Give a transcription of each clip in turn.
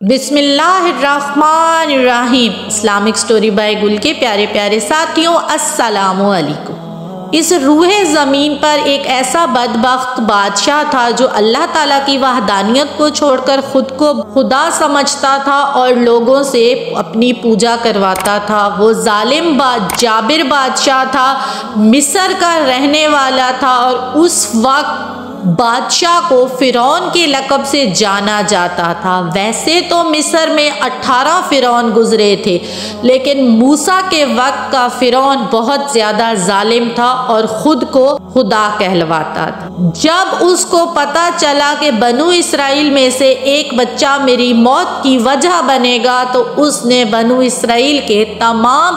بسم اللہ الرحمن الرحیم۔ اسلامک سٹوری بائی گل کے پیارے پیارے ساتھیوں، السلام علیکم۔ اس روح زمین پر ایک ایسا بدبخت بادشاہ تھا جو اللہ تعالیٰ کی وحدانیت کو چھوڑ کر خود کو خدا سمجھتا تھا اور لوگوں سے اپنی پوجا کرواتا تھا۔ وہ ظالم جابر بادشاہ تھا، مصر کا رہنے والا تھا اور اس وقت بادشاہ کو فرعون کے لقب سے جانا جاتا تھا۔ ویسے تو مصر میں 18 فرعون گزرے تھے، لیکن موسیٰ کے وقت کا فرعون بہت زیادہ ظالم تھا اور خود کو خدا کہلواتا تھا۔ جب اس کو پتا چلا کہ بنو اسرائیل میں سے ایک بچہ میری موت کی وجہ بنے گا تو اس نے بنو اسرائیل کے تمام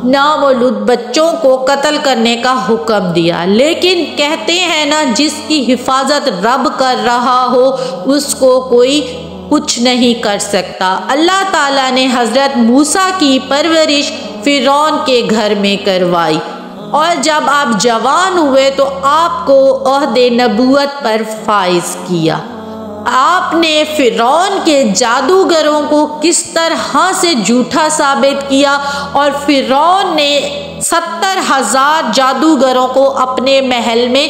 نامولود بچوں کو قتل کرنے کا حکم دیا۔ لیکن کہتے ہیں نا، جس کی حفاظت رب کر رہا ہو اس کو کوئی کچھ نہیں کر سکتا۔ اللہ تعالیٰ نے حضرت موسیٰ کی پرورش فرعون کے گھر میں کروائی، اور جب آپ جوان ہوئے تو آپ کو عہد نبوت پر فائز کیا۔ آپ نے فرعون کے جادوگروں کو کس طرح سے جھوٹا ثابت کیا، اور فرعون نے 70,000 جادوگروں کو اپنے محل میں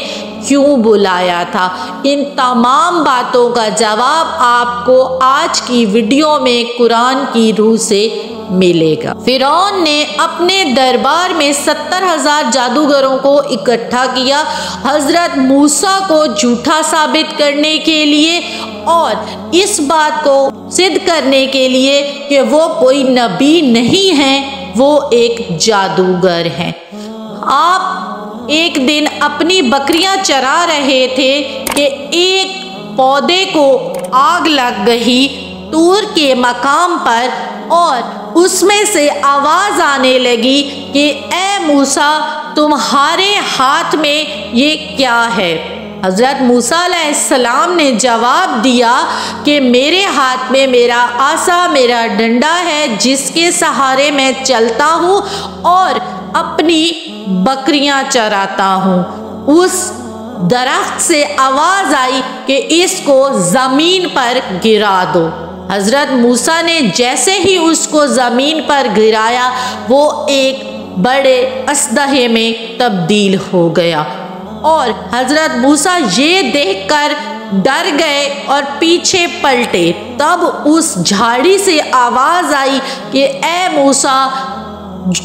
کیوں بلایا تھا۔ ان تمام باتوں کا جواب آپ کو آج کی ویڈیو میں قرآن کی روح سے ملے گا۔ فرعون نے اپنے دربار میں 70,000 جادوگروں کو اکٹھا کیا حضرت موسیٰ کو جھوٹا ثابت کرنے کے لیے اور اس بات کو ثابت کرنے کے لیے کہ وہ کوئی نبی نہیں ہیں، وہ ایک جادوگر ہیں۔ آپ ایک دن اپنی بکریاں چرا رہے تھے کہ ایک پودے کو آگ لگ گئی طور کے مقام پر، اور اس میں سے آواز آنے لگی کہ اے موسیٰ، تمہارے ہاتھ میں یہ کیا ہے؟ حضرت موسیٰ علیہ السلام نے جواب دیا کہ میرے ہاتھ میں میرا عصا، میرا ڈنڈا ہے جس کے سہارے میں چلتا ہوں اور اپنی بکریاں چراتا ہوں۔ اس درخت سے آواز آئی کہ اس کو زمین پر گرا دو۔ حضرت موسیٰ نے جیسے ہی اس کو زمین پر گرایا وہ ایک بڑے اژدہے میں تبدیل ہو گیا، اور حضرت موسیٰ یہ دیکھ کر ڈر گئے اور پیچھے پلٹے۔ تب اس جھاڑی سے آواز آئی کہ اے موسیٰ،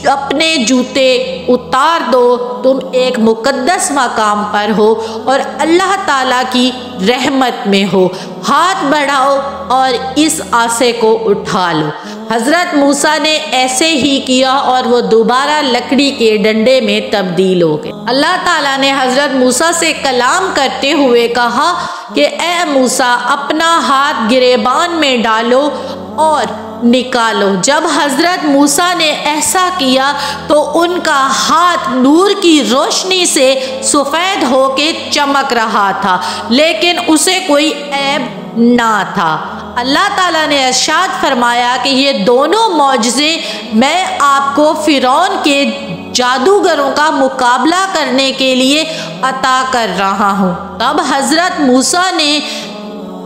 اپنے جوتے اتار دو، تم ایک مقدس مقام پر ہو اور اللہ تعالیٰ کی رحمت میں ہو، ہاتھ بڑھاؤ اور اس عصا کو اٹھا لو۔ حضرت موسیٰ نے ایسے ہی کیا اور وہ دوبارہ لکڑی کے ڈنڈے میں تبدیل ہو گئے۔ اللہ تعالیٰ نے حضرت موسیٰ سے کلام کرتے ہوئے کہا کہ اے موسیٰ، اپنا ہاتھ گریبان میں ڈالو اور نکالو۔ جب حضرت موسیٰ نے ایسا کیا تو ان کا ہاتھ نور کی روشنی سے سفید ہو کے چمک رہا تھا، لیکن اسے کوئی عیب نہ تھا۔ اللہ تعالیٰ نے ارشاد فرمایا کہ یہ دونوں معجزے میں آپ کو فرعون کے جادوگروں کا مقابلہ کرنے کے لیے عطا کر رہا ہوں۔ تب حضرت موسیٰ نے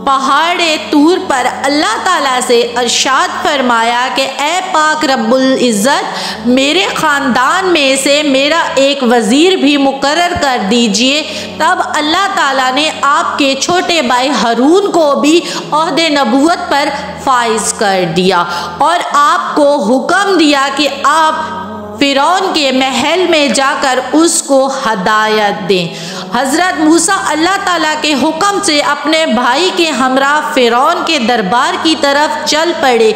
پہاڑ طور پر اللہ تعالیٰ سے ارشاد فرمایا کہ اے پاک رب العزت، میرے خاندان میں سے میرا ایک وزیر بھی مقرر کر دیجئے۔ تب اللہ تعالیٰ نے آپ کے چھوٹے بھائی ہارون کو بھی عہد نبوت پر فائز کر دیا اور آپ کو حکم دیا کہ آپ فرعون کے محل میں جا کر اس کو ہدایت دیں۔ حضرت موسیٰ اللہ تعالیٰ کے حکم سے اپنے بھائی کے ہمراہ فرعون کے دربار کی طرف چل پڑے،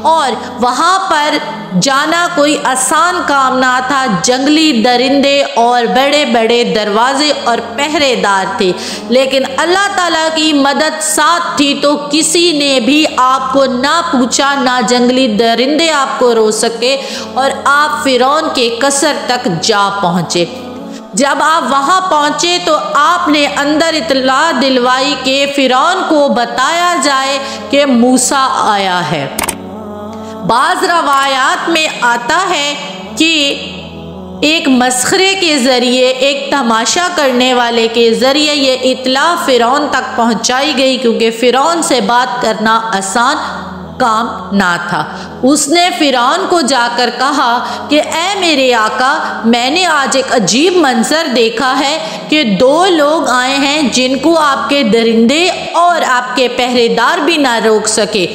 اور وہاں پر جانا کوئی آسان کام نہ تھا۔ جنگلی درندے اور بڑے بڑے دروازے اور پہرے دار تھے، لیکن اللہ تعالیٰ کی مدد ساتھ تھی تو کسی نے بھی آپ کو نہ پوچھا، نہ جنگلی درندے آپ کو رو سکے، اور آپ فرعون کے قصر تک جا پہنچے۔ جب آپ وہاں پہنچے تو آپ نے اندر اطلاع دلوائی کہ فرعون کو بتایا جائے کہ موسیٰ آیا ہے۔ بعض روایات میں آتا ہے کہ ایک مسخرے کے ذریعے، ایک تماشا کرنے والے کے ذریعے یہ اطلاع فرعون تک پہنچائی گئی، کیونکہ فرعون سے بات کرنا آسان کام نہ تھا۔ اس نے فرعون کو جا کر کہا کہ اے میرے آقا، میں نے آج ایک عجیب منظر دیکھا ہے کہ 2 لوگ آئے ہیں جن کو آپ کے درندے اور آپ کے پہرے دار بھی نہ روک سکے،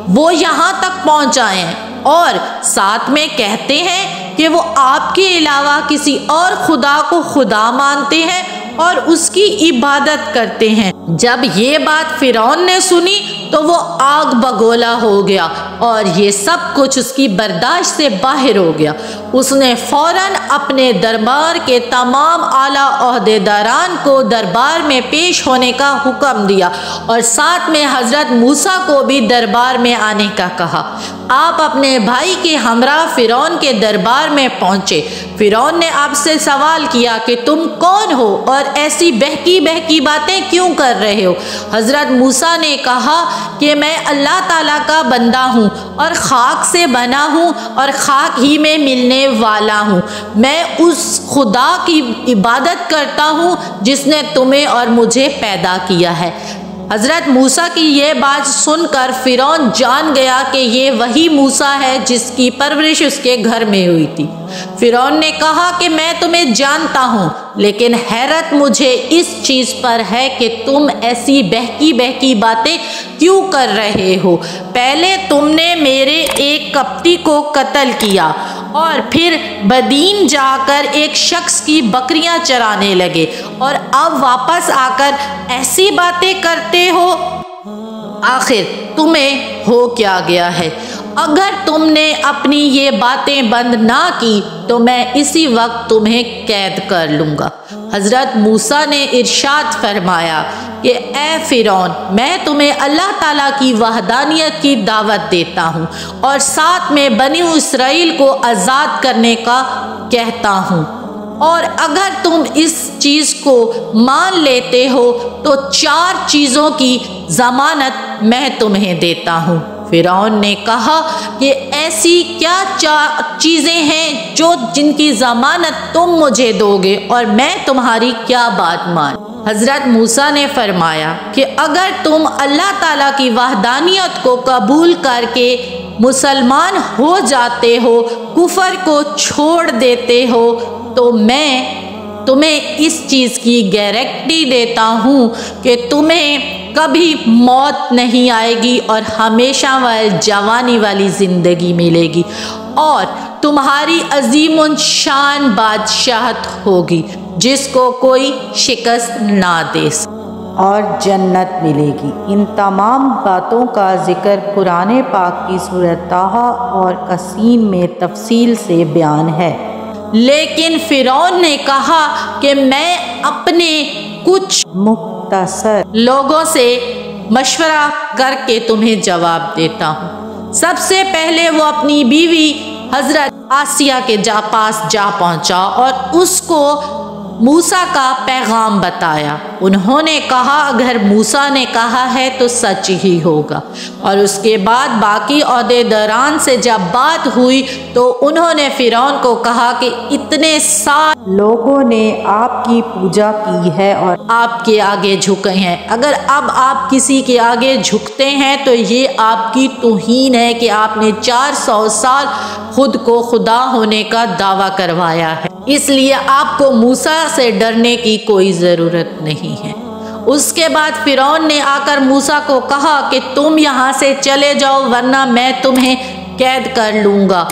وہ یہاں تک پہنچ آئے ہیں اور ساتھ میں کہتے ہیں کہ وہ آپ کے علاوہ کسی اور خدا کو خدا مانتے ہیں اور اس کی عبادت کرتے ہیں۔ جب یہ بات فرعون نے سنی تو وہ آگ بگولا ہو گیا اور یہ سب کچھ اس کی برداشت سے باہر ہو گیا۔ اس نے فوراً اپنے دربار کے تمام اعلیٰ عہدیداران کو دربار میں پیش ہونے کا حکم دیا اور ساتھ میں حضرت موسیٰ کو بھی دربار میں آنے کا کہا۔ آپ اپنے بھائی کے ہمراہ فرعون کے دربار میں پہنچے۔ فرعون نے آپ سے سوال کیا کہ تم کون ہو اور ایسی بہکی بہکی باتیں کیوں کر رہے ہو؟ حضرت موسیٰ نے کہا کہ میں اللہ تعالیٰ کا بندہ ہوں اور خاک سے بنا ہوں اور خاک ہی میں ملنے والا ہوں۔ میں اس خدا کی عبادت کرتا ہوں جس نے تمہیں اور مجھے پیدا کیا ہے۔ حضرت موسیٰ کی یہ بات سن کر فرعون جان گیا کہ یہ وہی موسیٰ ہے جس کی پرورش اس کے گھر میں ہوئی تھی۔ فرعون نے کہا کہ میں تمہیں جانتا ہوں، لیکن حیرت مجھے اس چیز پر ہے کہ تم ایسی بہکی بہکی باتیں کیوں کر رہے ہو؟ پہلے تم نے میرے ایک کپتی کو قتل کیا اور پھر بدین جا کر ایک شخص کی بکریاں چرانے لگے اور اب واپس آ کر ایسی باتیں کرتے ہو۔ آخر تمہیں ہو کیا گیا ہے؟ اگر تم نے اپنی یہ باتیں بند نہ کی تو میں اسی وقت تمہیں قید کر لوں گا۔ حضرت موسیٰ نے ارشاد فرمایا کہ اے فرعون، میں تمہیں اللہ تعالیٰ کی وحدانیت کی دعوت دیتا ہوں اور ساتھ میں بنی اسرائیل کو آزاد کرنے کا کہتا ہوں، اور اگر تم اس چیز کو مان لیتے ہو تو 4 چیزوں کی ضمانت میں تمہیں دیتا ہوں۔ فرعون نے کہا کہ ایسی کیا 4 چیزیں ہیں جن کی ضمانت تم مجھے دو گے اور میں تمہاری کیا بات مان؟ حضرت موسیٰ نے فرمایا کہ اگر تم اللہ تعالیٰ کی وحدانیت کو قبول کر کے مسلمان ہو جاتے ہو، کفر کو چھوڑ دیتے ہو، تو میں تمہیں اس چیز کی گارنٹی دیتا ہوں کہ تمہیں کبھی موت نہیں آئے گی اور ہمیشہ جوانی والی زندگی ملے گی اور تمہاری عظیم الشان بادشاہت ہوگی جس کو کوئی شکست نہ دے اور جنت ملے گی۔ ان تمام باتوں کا ذکر قرآن پاک کی سورۃ طٰہٰ اور یاسین میں تفصیل سے بیان ہے، لیکن فرعون نے کہا کہ میں اپنے کچھ مختصر لوگوں سے مشورہ کر کے تمہیں جواب دیتا ہوں۔ سب سے پہلے وہ اپنی بیوی حضرت آسیہ کے پاس جا پہنچا اور اس کو موسیٰ کا پیغام بتایا۔ انہوں نے کہا اگر موسیٰ نے کہا ہے تو سچ ہی ہوگا، اور اس کے بعد باقی عہدیداران سے جب بات ہوئی تو انہوں نے فرعون کو کہا کہ اتنے سارے لوگوں نے آپ کی پوجا کی ہے اور آپ کے آگے جھکے ہیں، اگر اب آپ کسی کے آگے جھکتے ہیں تو یہ آپ کی توہین ہے کہ آپ نے 400 سال خود کو خدا ہونے کا دعویٰ کروایا ہے، اس لیے آپ کو موسیٰ سے ڈرنے کی کوئی ضرورت نہیں ہے۔ اس کے بعد فرعون نے آ کر موسیٰ کو کہا کہ تم یہاں سے چلے جاؤ ورنہ میں تمہیں قید کر لوں گا۔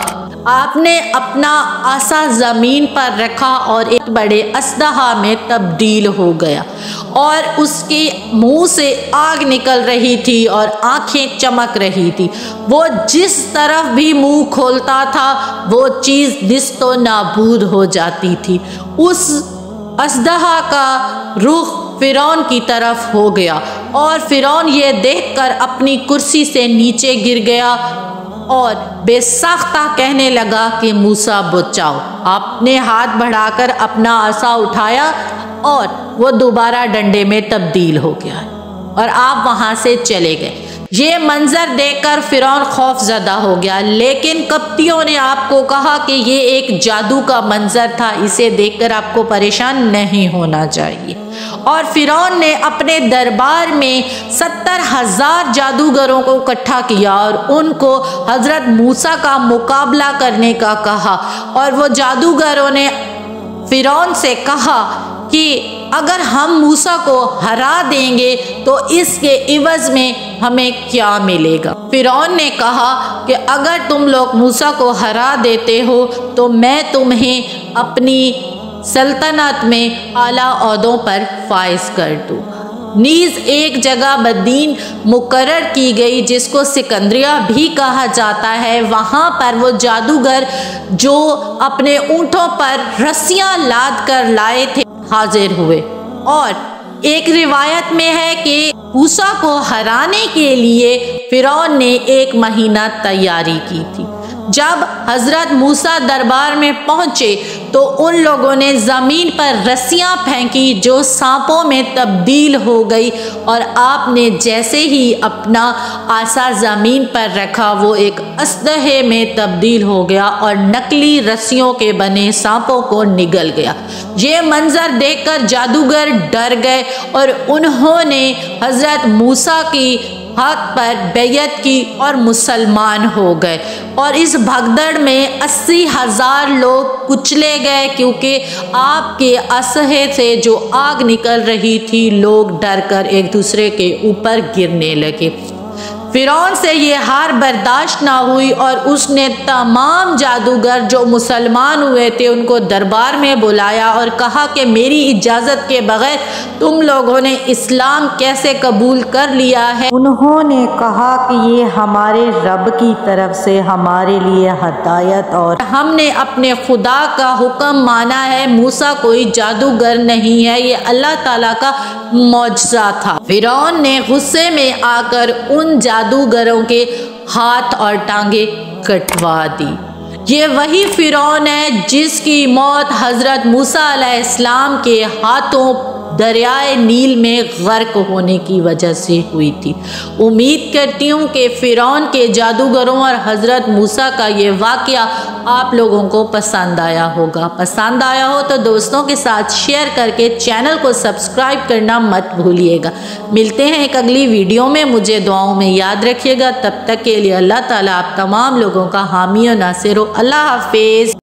آپ نے اپنا عصا زمین پر رکھا اور ایک بڑے اژدہا میں تبدیل ہو گیا اور اس کے منہ سے آگ نکل رہی تھی اور آنکھیں چمک رہی تھی۔ وہ جس طرف بھی منہ کھولتا تھا وہ چیز نیست و نابود ہو جاتی تھی۔ اس اژدہا کا رخ فرعون کی طرف ہو گیا اور فرعون یہ دیکھ کر اپنی کرسی سے نیچے گر گیا اور بے ساختہ کہنے لگا کہ موسیٰ بچاؤ۔ آپ نے ہاتھ بڑھا کر اپنا عصا اٹھایا اور وہ دوبارہ ڈنڈے میں تبدیل ہو گیا اور آپ وہاں سے چلے گئے۔ یہ منظر دیکھ کر فرعون خوف زدہ ہو گیا، لیکن قبطیوں نے آپ کو کہا کہ یہ ایک جادو کا منظر تھا، اسے دیکھ کر آپ کو پریشان نہیں ہونا چاہیے اور فرعون نے اپنے دربار میں 70,000 جادوگروں کو اکٹھا کیا اور ان کو حضرت موسیٰ کا مقابلہ کرنے کا کہا، اور وہ جادوگروں نے فرعون سے کہا کہ اگر ہم موسیٰ کو ہرا دیں گے تو اس کے عوض میں ہمیں کیا ملے گا؟ فرعون نے کہا کہ اگر تم لوگ موسیٰ کو ہرا دیتے ہو تو میں تمہیں اپنی سلطنت میں اعلیٰ عہدوں پر فائز کر دوں۔ نیز ایک جگہ بدین مقرر کی گئی جس کو سکندریہ بھی کہا جاتا ہے، وہاں پر وہ جادوگر جو اپنے اونٹوں پر رسیاں لاد کر لائے تھے حاضر ہوئے، اور ایک روایت میں ہے کہ موسیٰ کو ہرانے کے لیے فرعون نے 1 مہینہ تیاری کی تھی۔ جب حضرت موسیٰ دربار میں پہنچے تو ان لوگوں نے زمین پر رسیاں پھینکی جو سانپوں میں تبدیل ہو گئی، اور آپ نے جیسے ہی اپنا عصا زمین پر رکھا وہ ایک اسلحے میں تبدیل ہو گیا اور نکلی رسیوں کے بنے سانپوں کو نگل گیا۔ یہ منظر دیکھ کر جادوگر ڈر گئے اور انہوں نے حضرت موسیٰ کی حق پر بیعت کی اور مسلمان ہو گئے، اور اس بھگدڑ میں 80,000 لوگ کچلے گئے کیونکہ آپ کے اسلحے سے جو آگ نکل رہی تھی لوگ ڈر کر ایک دوسرے کے اوپر گرنے لگے۔ فرعون سے یہ ہار برداشت نہ ہوئی اور اس نے تمام جادوگر جو مسلمان ہوئے تھے ان کو دربار میں بلایا اور کہا کہ میری اجازت کے بغیر تم لوگوں نے اسلام کیسے قبول کر لیا ہے؟ انہوں نے کہا کہ یہ ہمارے رب کی طرف سے ہمارے لیے ہدایت اور ہم نے اپنے خدا کا حکم مانا ہے، موسیٰ کوئی جادوگر نہیں ہے، یہ اللہ تعالیٰ کا معجزہ تھا۔ فرعون نے غصے میں آ کر ان جادوگروں کے ہاتھ اور ٹانگیں کٹوا دی۔ یہ وہی فرعون ہے جس کی موت حضرت موسیٰ علیہ السلام کے ہاتھوں دریائے نیل میں غرق ہونے کی وجہ سے ہوئی تھی۔ امید کرتی ہوں کہ فرعون کے جادوگروں اور حضرت موسیٰ کا یہ واقعہ آپ لوگوں کو پسند آیا ہوگا۔ پسند آیا ہو تو دوستوں کے ساتھ شیئر کر کے چینل کو سبسکرائب کرنا مت بھولیے گا۔ ملتے ہیں ایک اگلی ویڈیو میں، مجھے دعاؤں میں یاد رکھیے گا۔ تب تک کے لیے اللہ تعالیٰ آپ تمام لوگوں کا حامی و ناصر ہو۔ اللہ حافظ۔